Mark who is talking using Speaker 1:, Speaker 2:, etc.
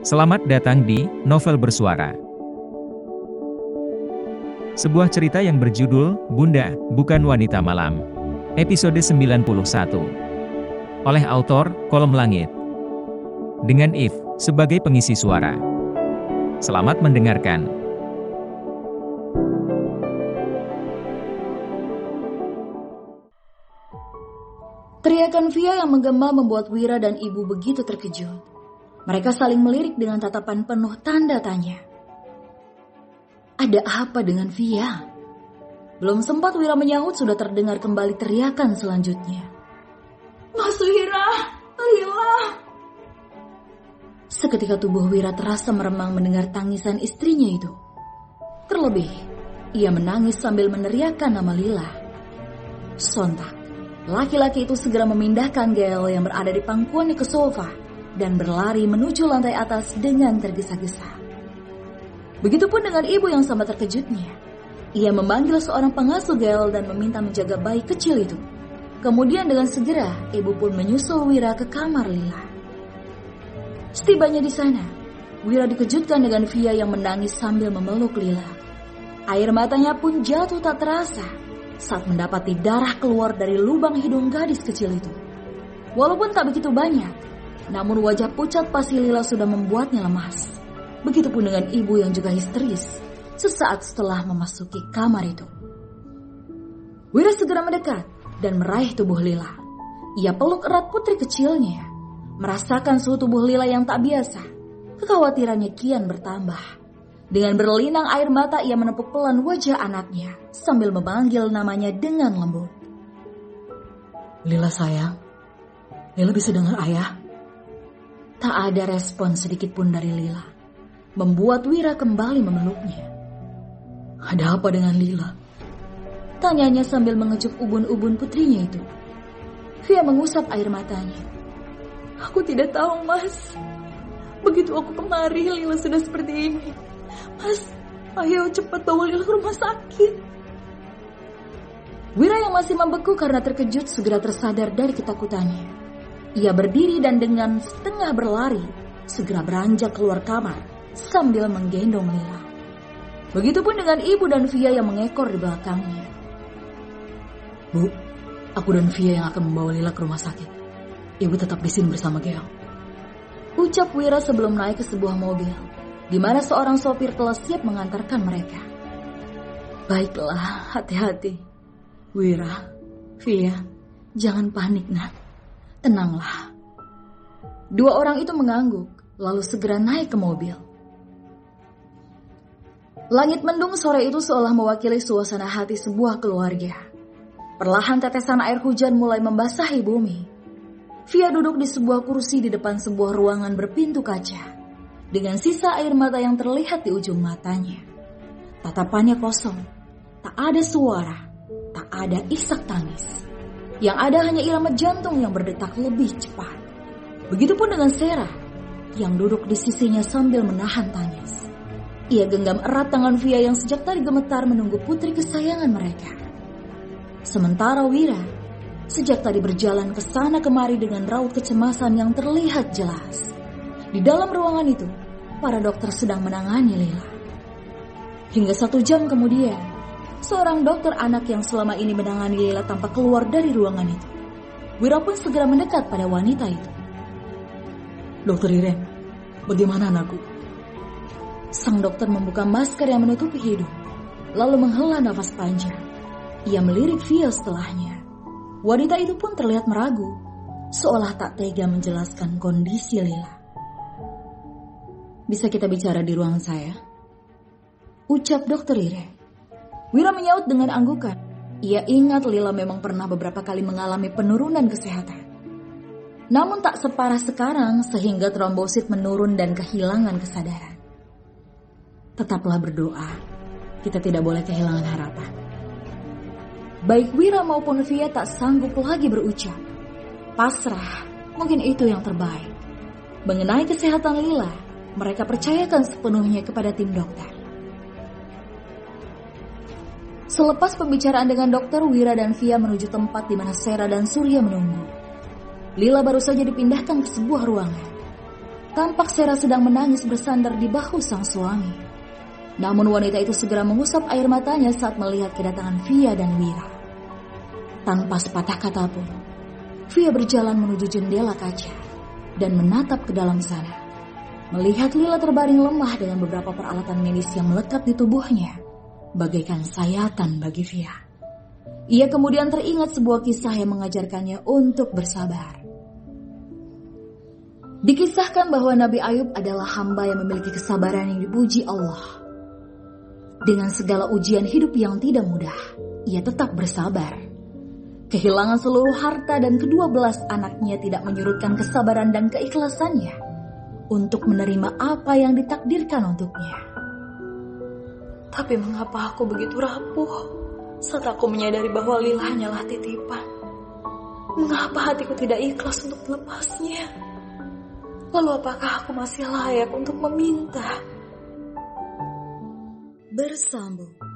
Speaker 1: Selamat datang di Novel Bersuara. Sebuah cerita yang berjudul Bunda, Bukan Wanita Malam. Episode 91. Oleh autor Kolom Langit. Dengan If sebagai pengisi suara. Selamat mendengarkan.
Speaker 2: Teriakan Via yang menggema membuat Wira dan ibu begitu terkejut. Mereka saling melirik dengan tatapan penuh tanda tanya. Ada apa dengan Via? Belum sempat Wira menyahut sudah terdengar kembali teriakan selanjutnya. Mas Wira, Lila. Seketika tubuh Wira terasa meremang mendengar tangisan istrinya itu. Terlebih, ia menangis sambil meneriakkan nama Lila. Sontak, laki-laki itu segera memindahkan Gail yang berada di pangkuannya ke sofa dan berlari menuju lantai atas dengan tergesa-gesa. Begitupun dengan ibu yang sama terkejutnya. Ia memanggil seorang pengasuh Gail dan meminta menjaga bayi kecil itu. Kemudian dengan segera, ibu pun menyusul Wira ke kamar Lila. Setibanya di sana, Wira dikejutkan dengan Via yang menangis sambil memeluk Lila. Air matanya pun jatuh tak terasa saat mendapati darah keluar dari lubang hidung gadis kecil itu. Walaupun tak begitu banyak, namun wajah pucat pasti Lila sudah membuatnya lemas. Begitupun dengan ibu yang juga histeris sesaat setelah memasuki kamar itu. Wira segera mendekat dan meraih tubuh Lila. Ia peluk erat putri kecilnya. Merasakan suhu tubuh Lila yang tak biasa, kekhawatirannya kian bertambah. Dengan berlinang air mata ia menepuk pelan wajah anaknya sambil memanggil namanya dengan lembut. Lila sayang, Lila bisa dengar ayah? Tak ada respon sedikit pun dari Lila, membuat Wira kembali memeluknya. Ada apa dengan Lila? Tanyanya sambil mengecup ubun-ubun putrinya itu. Via mengusap air matanya. Aku tidak tahu, Mas. Begitu aku kemari, Lila sudah seperti ini. Mas, ayo cepat bawa Lila ke rumah sakit. Wira yang masih membeku karena terkejut segera tersadar dari ketakutannya. Ia berdiri dan dengan setengah berlari, segera beranjak keluar kamar sambil menggendong Lila. Begitupun dengan ibu dan Via yang mengekor di belakangnya. Bu, aku dan Via yang akan membawa Lila ke rumah sakit. Ibu tetap di sini bersama Gail. Ucap Wira sebelum naik ke sebuah mobil, di mana seorang sopir telah siap mengantarkan mereka. Baiklah, hati-hati. Wira, Via, jangan panik nak. Tenanglah. Dua orang itu mengangguk, lalu segera naik ke mobil. Langit mendung sore itu seolah mewakili suasana hati sebuah keluarga. Perlahan tetesan air hujan mulai membasahi bumi. Via duduk di sebuah kursi di depan sebuah ruangan berpintu kaca, dengan sisa air mata yang terlihat di ujung matanya. Tatapannya kosong, tak ada suara, tak ada isak tangis. Yang ada hanya irama jantung yang berdetak lebih cepat. Begitupun dengan Sarah yang duduk di sisinya sambil menahan tangis. Ia genggam erat tangan Via yang sejak tadi gemetar menunggu putri kesayangan mereka. Sementara Wira sejak tadi berjalan ke sana kemari dengan raut kecemasan yang terlihat jelas. Di dalam ruangan itu, para dokter sedang menangani Lila. Hingga 1 jam kemudian, seorang dokter anak yang selama ini menangani Lila tampak keluar dari ruangan itu. Wira pun segera mendekat pada wanita itu. Dokter Iren, bagaimana anakku? Sang dokter membuka masker yang menutupi hidung, lalu menghela nafas panjang. Ia melirik Via setelahnya. Wanita itu pun terlihat meragu, seolah tak tega menjelaskan kondisi Lila. Bisa kita bicara di ruangan saya? Ucap dokter Iren. Wira menyaut dengan anggukan. Ia ingat Lila memang pernah beberapa kali mengalami penurunan kesehatan. Namun tak separah sekarang sehingga trombosit menurun dan kehilangan kesadaran. Tetaplah berdoa. Kita tidak boleh kehilangan harapan. Baik Wira maupun Via tak sanggup lagi berucap. Pasrah, mungkin itu yang terbaik. Mengenai kesehatan Lila, mereka percayakan sepenuhnya kepada tim dokter. Selepas pembicaraan dengan dokter, Wira dan Via menuju tempat di mana Sarah dan Surya menunggu. Lila baru saja dipindahkan ke sebuah ruangan. Tampak Sarah sedang menangis bersandar di bahu sang suami. Namun wanita itu segera mengusap air matanya saat melihat kedatangan Via dan Wira. Tanpa sepatah kata pun, Via berjalan menuju jendela kaca dan menatap ke dalam sana. Melihat Lila terbaring lemah dengan beberapa peralatan medis yang melekat di tubuhnya, bagaikan sayatan bagi Via. Ia kemudian teringat sebuah kisah yang mengajarkannya untuk bersabar. Dikisahkan bahwa Nabi Ayub adalah hamba yang memiliki kesabaran yang dipuji Allah. Dengan segala ujian hidup yang tidak mudah, ia tetap bersabar. Kehilangan seluruh harta dan ke-12 anaknya tidak menyurutkan kesabaran dan keikhlasannya untuk menerima apa yang ditakdirkan untuknya. Tapi mengapa aku begitu rapuh saat aku menyadari bahwa Lila hanyalah titipan? Mengapa hatiku tidak ikhlas untuk melepasnya? Lalu apakah aku masih layak untuk meminta? Bersambung.